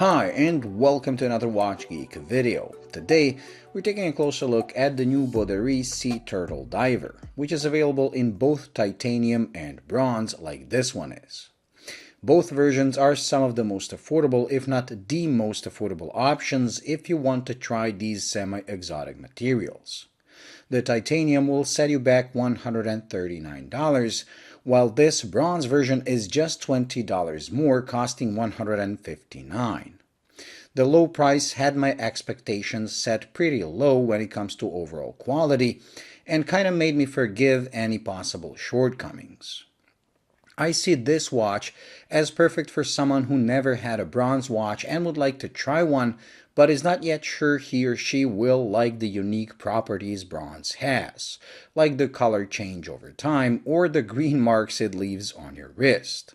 Hi and welcome to another Watch Geek video. Today we're taking a closer look at the new Boderry Sea Turtle Diver, which is available in both titanium and bronze like this one is. Both versions are some of the most affordable, if not the most affordable options if you want to try these semi-exotic materials. The titanium will set you back $139, while this bronze version is just $20 more, costing $159. The low price had my expectations set pretty low when it comes to overall quality, and kinda made me forgive any possible shortcomings. I see this watch as perfect for someone who never had a bronze watch and would like to try one, but is not yet sure he or she will like the unique properties bronze has, like the color change over time or the green marks it leaves on your wrist.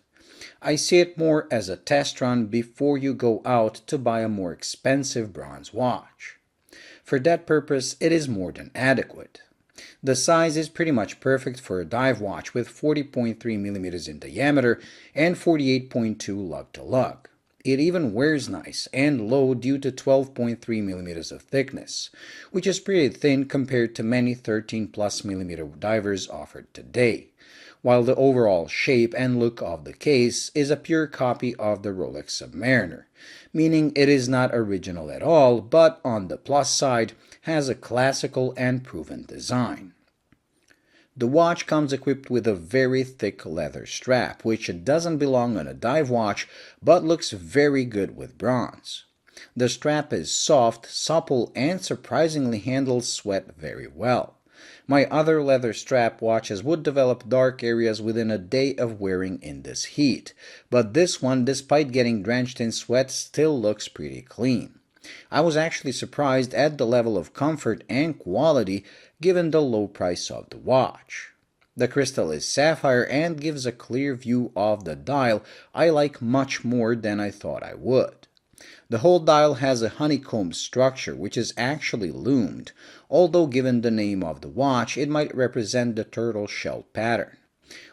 I see it more as a test run before you go out to buy a more expensive bronze watch. For that purpose, it is more than adequate. The size is pretty much perfect for a dive watch with 40.3mm in diameter and 48.2 lug to lug. It even wears nice and low due to 12.3mm of thickness, which is pretty thin compared to many 13+mm divers offered today, while the overall shape and look of the case is a pure copy of the Rolex Submariner, meaning it is not original at all, but on the plus side has a classical and proven design. The watch comes equipped with a very thick leather strap, which doesn't belong on a dive watch, but looks very good with bronze. The strap is soft, supple, and surprisingly handles sweat very well. My other leather strap watches would develop dark areas within a day of wearing in this heat, but this one, despite getting drenched in sweat, still looks pretty clean. I was actually surprised at the level of comfort and quality given the low price of the watch. The crystal is sapphire and gives a clear view of the dial I like much more than I thought I would. The whole dial has a honeycomb structure which is actually loomed, although given the name of the watch it might represent the turtle shell pattern.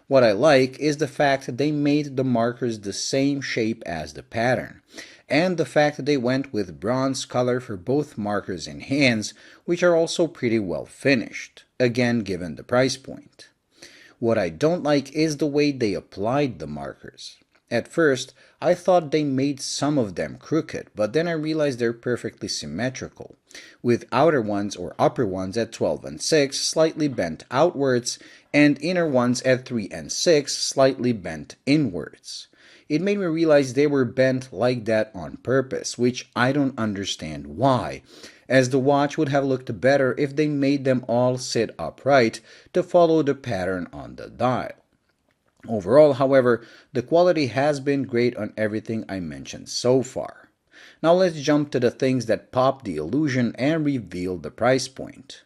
What I like is the fact they made the markers the same shape as the pattern, and the fact that they went with bronze color for both markers and hands, which are also pretty well finished, again given the price point. What I don't like is the way they applied the markers. At first, I thought they made some of them crooked, but then I realized they're perfectly symmetrical, with outer ones or upper ones at 12 and 6 slightly bent outwards, and inner ones at 3 and 6 slightly bent inwards. It made me realize they were bent like that on purpose, which I don't understand why, as the watch would have looked better if they made them all sit upright to follow the pattern on the dial. Overall, however, the quality has been great on everything I mentioned so far. Now let's jump to the things that pop the illusion and reveal the price point.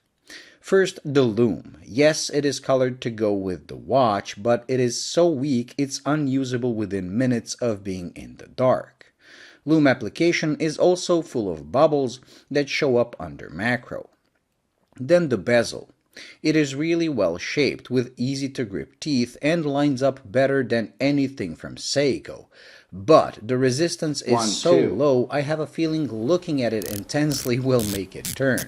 First, the lume. Yes, it is colored to go with the watch, but it is so weak it's unusable within minutes of being in the dark. Lume application is also full of bubbles that show up under macro. Then the bezel. It is really well shaped with easy to grip teeth and lines up better than anything from Seiko. But the resistance is so low I have a feeling looking at it intensely will make it turn.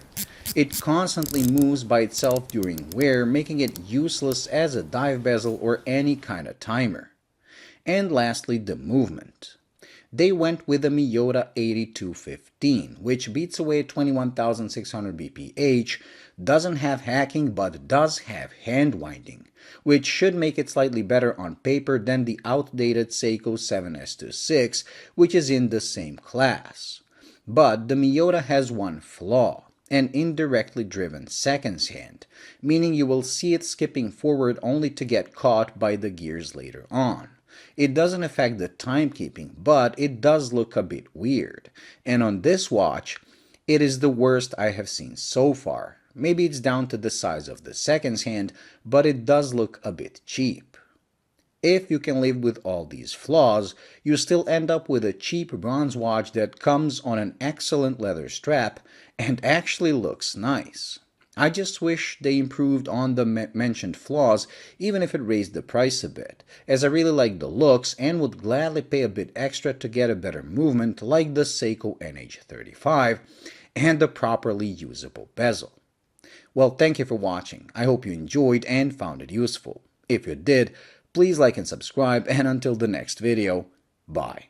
It constantly moves by itself during wear, making it useless as a dive bezel or any kind of timer. And lastly, the movement. They went with the Miyota 8215, which beats away 21,600 bph, doesn't have hacking but does have hand winding, which should make it slightly better on paper than the outdated Seiko 7S26, which is in the same class. But the Miyota has one flaw, an indirectly driven seconds hand, meaning you will see it skipping forward only to get caught by the gears later on. It doesn't affect the timekeeping, but it does look a bit weird, and on this watch, it is the worst I have seen so far. Maybe it's down to the size of the seconds hand, but it does look a bit cheap. If you can live with all these flaws, you still end up with a cheap bronze watch that comes on an excellent leather strap and actually looks nice. I just wish they improved on the mentioned flaws, even if it raised the price a bit, as I really like the looks and would gladly pay a bit extra to get a better movement like the Seiko NH35 and the properly usable bezel. Well, thank you for watching. I hope you enjoyed and found it useful. If you did, please like and subscribe, and until the next video, bye.